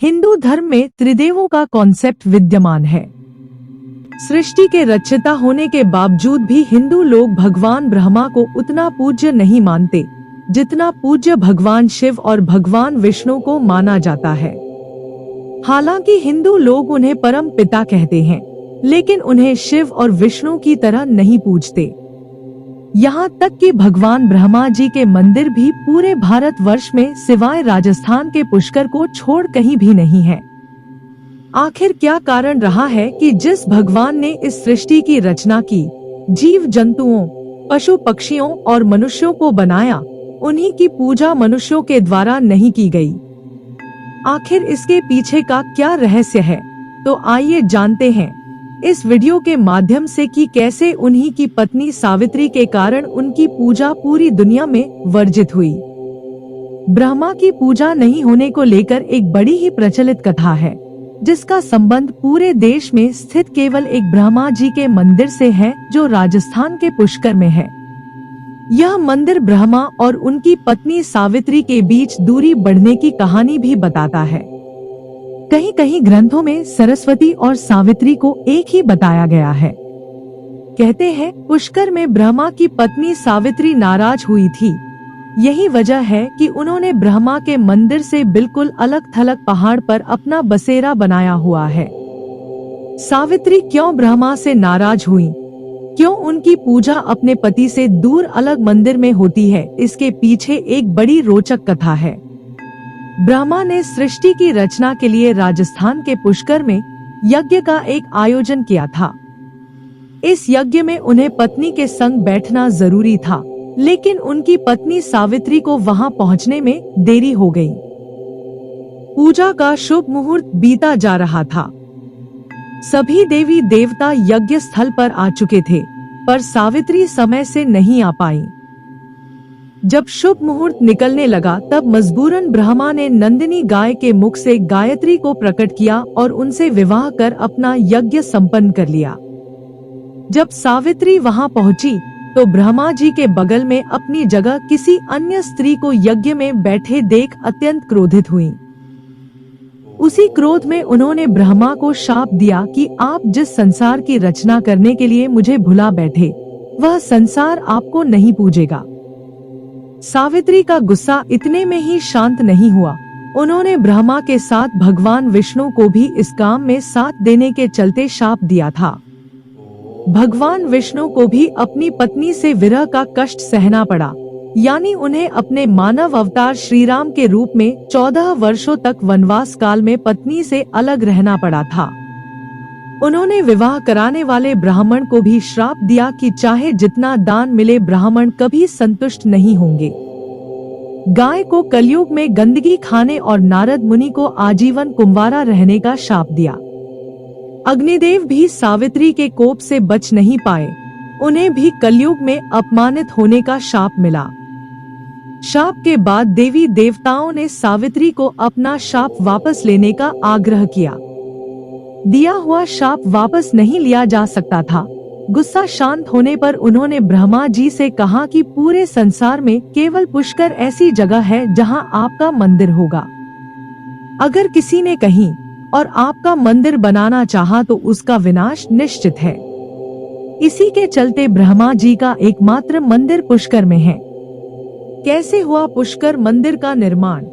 हिंदू धर्म में त्रिदेवों का कॉन्सेप्ट विद्यमान है। सृष्टि के रचयिता होने के बावजूद भी हिंदू लोग भगवान ब्रह्मा को उतना पूज्य नहीं मानते जितना पूज्य भगवान शिव और भगवान विष्णु को माना जाता है। हालांकि हिंदू लोग उन्हें परम पिता कहते हैं, लेकिन उन्हें शिव और विष्णु की तरह नहीं पूजते। यहाँ तक कि भगवान ब्रह्मा जी के मंदिर भी पूरे भारतवर्ष में सिवाय राजस्थान के पुष्कर को छोड़ कहीं भी नहीं है। आखिर क्या कारण रहा है कि जिस भगवान ने इस सृष्टि की रचना की, जीव जंतुओं, पशु पक्षियों और मनुष्यों को बनाया, उन्हीं की पूजा मनुष्यों के द्वारा नहीं की गई? आखिर इसके पीछे का क्या रहस्य है? तो आइए जानते हैं इस वीडियो के माध्यम से कि कैसे उन्हीं की पत्नी सावित्री के कारण उनकी पूजा पूरी दुनिया में वर्जित हुई। ब्रह्मा की पूजा नहीं होने को लेकर एक बड़ी ही प्रचलित कथा है, जिसका संबंध पूरे देश में स्थित केवल एक ब्रह्मा जी के मंदिर से है, जो राजस्थान के पुष्कर में है। यह मंदिर ब्रह्मा और उनकी पत्नी सावित्री के बीच दूरी बढ़ने की कहानी भी बताता है। कहीं कहीं ग्रंथों में सरस्वती और सावित्री को एक ही बताया गया है। कहते हैं पुष्कर में ब्रह्मा की पत्नी सावित्री नाराज हुई थी। यही वजह है कि उन्होंने ब्रह्मा के मंदिर से बिल्कुल अलग थलग पहाड़ पर अपना बसेरा बनाया हुआ है। सावित्री क्यों ब्रह्मा से नाराज हुई, क्यों उनकी पूजा अपने पति से दूर अलग मंदिर में होती है, इसके पीछे एक बड़ी रोचक कथा है। ब्रह्मा ने सृष्टि की रचना के लिए राजस्थान के पुष्कर में यज्ञ का एक आयोजन किया था। इस यज्ञ में उन्हें पत्नी के संग बैठना जरूरी था, लेकिन उनकी पत्नी सावित्री को वहां पहुंचने में देरी हो गई। पूजा का शुभ मुहूर्त बीता जा रहा था। सभी देवी देवता यज्ञ स्थल पर आ चुके थे, पर सावित्री समय से नहीं आ पाई। जब शुभ मुहूर्त निकलने लगा, तब मजबूरन ब्रह्मा ने नंदिनी गाय के मुख से गायत्री को प्रकट किया और उनसे विवाह कर अपना यज्ञ संपन्न कर लिया। जब सावित्री वहां पहुंची, तो ब्रह्मा जी के बगल में अपनी जगह किसी अन्य स्त्री को यज्ञ में बैठे देख अत्यंत क्रोधित हुई। उसी क्रोध में उन्होंने ब्रह्मा को शाप दिया कि आप जिस संसार की रचना करने के लिए मुझे भुला बैठे, वह संसार आपको नहीं पूजेगा। सावित्री का गुस्सा इतने में ही शांत नहीं हुआ। उन्होंने ब्रह्मा के साथ भगवान विष्णु को भी इस काम में साथ देने के चलते शाप दिया था। भगवान विष्णु को भी अपनी पत्नी से विरह का कष्ट सहना पड़ा, यानी उन्हें अपने मानव अवतार श्रीराम के रूप में 14 वर्षों तक वनवास काल में पत्नी से अलग रहना पड़ा था। उन्होंने विवाह कराने वाले ब्राह्मण को भी श्राप दिया कि चाहे जितना दान मिले, ब्राह्मण कभी संतुष्ट नहीं होंगे। गाय को कलयुग में गंदगी खाने और नारद मुनि को आजीवन कुंवारा रहने का शाप दिया। अग्निदेव भी सावित्री के कोप से बच नहीं पाए, उन्हें भी कलयुग में अपमानित होने का शाप मिला। शाप के बाद देवी देवताओं ने सावित्री को अपना शाप वापस लेने का आग्रह किया। दिया हुआ शाप वापस नहीं लिया जा सकता था। गुस्सा शांत होने पर उन्होंने ब्रह्मा जी से कहा कि पूरे संसार में केवल पुष्कर ऐसी जगह है जहां आपका मंदिर होगा। अगर किसी ने कहीं और आपका मंदिर बनाना चाहा तो उसका विनाश निश्चित है। इसी के चलते ब्रह्मा जी का एकमात्र मंदिर पुष्कर में है। कैसे हुआ पुष्कर मंदिर का निर्माण?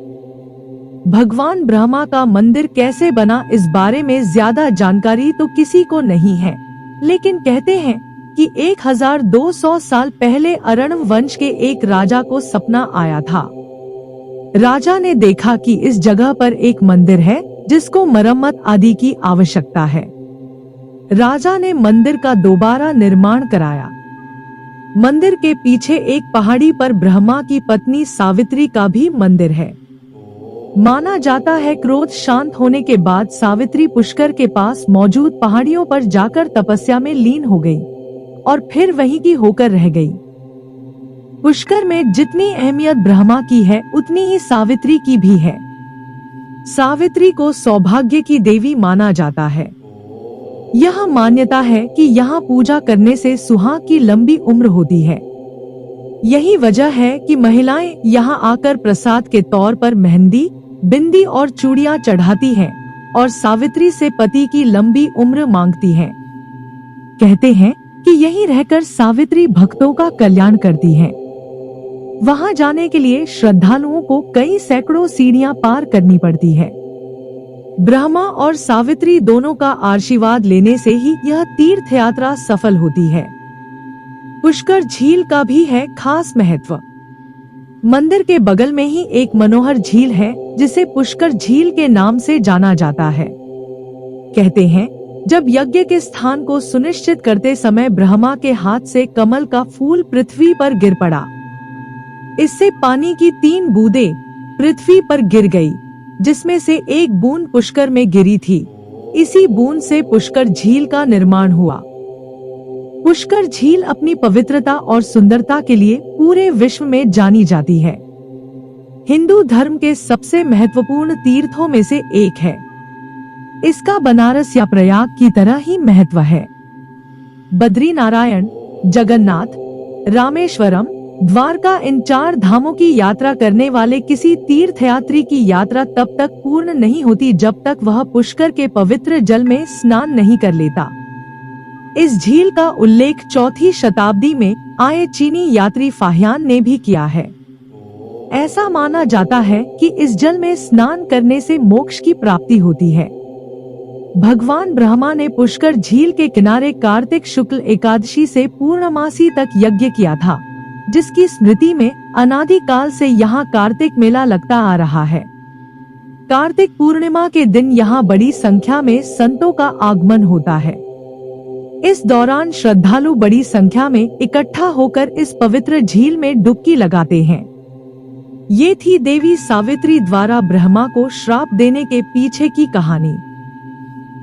भगवान ब्रह्मा का मंदिर कैसे बना, इस बारे में ज्यादा जानकारी तो किसी को नहीं है, लेकिन कहते हैं कि 1200 साल पहले अरणव वंश के एक राजा को सपना आया था। राजा ने देखा कि इस जगह पर एक मंदिर है जिसको मरम्मत आदि की आवश्यकता है। राजा ने मंदिर का दोबारा निर्माण कराया। मंदिर के पीछे एक पहाड़ी पर ब्रह्मा की पत्नी सावित्री का भी मंदिर है। माना जाता है क्रोध शांत होने के बाद सावित्री पुष्कर के पास मौजूद पहाड़ियों पर जाकर तपस्या में लीन हो गई और फिर वहीं की होकर रह गई। पुष्कर में जितनी अहमियत ब्रह्मा की है, उतनी ही सावित्री की भी है। सावित्री को सौभाग्य की देवी माना जाता है। यह मान्यता है कि यहाँ पूजा करने से सुहाग की लंबी उम्र होती है। यही वजह है कि महिलाएं यहाँ आकर प्रसाद के तौर पर मेहंदी, बिंदी और चूड़ियां चढ़ाती हैं और सावित्री से पति की लंबी उम्र मांगती हैं। कहते हैं कि यहीं रहकर सावित्री भक्तों का कल्याण करती हैं। वहां जाने के लिए श्रद्धालुओं को कई सैकड़ों सीढ़ियां पार करनी पड़ती है। ब्रह्मा और सावित्री दोनों का आशीर्वाद लेने से ही यह तीर्थ यात्रा सफल होती है। पुष्कर झील का भी है खास महत्व। मंदिर के बगल में ही एक मनोहर झील है जिसे पुष्कर झील के नाम से जाना जाता है। कहते हैं जब यज्ञ के स्थान को सुनिश्चित करते समय ब्रह्मा के हाथ से कमल का फूल पृथ्वी पर गिर पड़ा। इससे पानी की 3 बूंदें पृथ्वी पर गिर गई, जिसमें से एक बूंद पुष्कर में गिरी थी। इसी बूंद से पुष्कर झील का निर्माण हुआ। पुष्कर झील अपनी पवित्रता और सुंदरता के लिए पूरे विश्व में जानी जाती है। हिंदू धर्म के सबसे महत्वपूर्ण तीर्थों में से एक है। इसका बनारस या प्रयाग की तरह ही महत्व है। बद्रीनारायण, जगन्नाथ, रामेश्वरम, द्वारका इन 4 धामों की यात्रा करने वाले किसी तीर्थयात्री की यात्रा तब तक पूर्ण नहीं होती जब तक वह पुष्कर के पवित्र जल में स्नान नहीं कर लेता। इस झील का उल्लेख 4वीं शताब्दी में आए चीनी यात्री फाहियान ने भी किया है। ऐसा माना जाता है कि इस जल में स्नान करने से मोक्ष की प्राप्ति होती है। भगवान ब्रह्मा ने पुष्कर झील के किनारे कार्तिक शुक्ल एकादशी से पूर्णमासी तक यज्ञ किया था, जिसकी स्मृति में अनादिकाल से यहाँ कार्तिक मेला लगता आ रहा है। कार्तिक पूर्णिमा के दिन यहाँ बड़ी संख्या में संतों का आगमन होता है। इस दौरान श्रद्धालु बड़ी संख्या में इकट्ठा होकर इस पवित्र झील में डुबकी लगाते हैं। ये थी देवी सावित्री द्वारा ब्रह्मा को श्राप देने के पीछे की कहानी।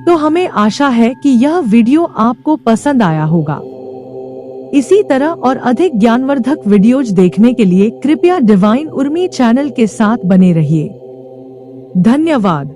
तो हमें आशा है कि यह वीडियो आपको पसंद आया होगा। इसी तरह और अधिक ज्ञानवर्धक वीडियोज देखने के लिए कृपया डिवाइन उर्मी चैनल के साथ बने रहिए। धन्यवाद।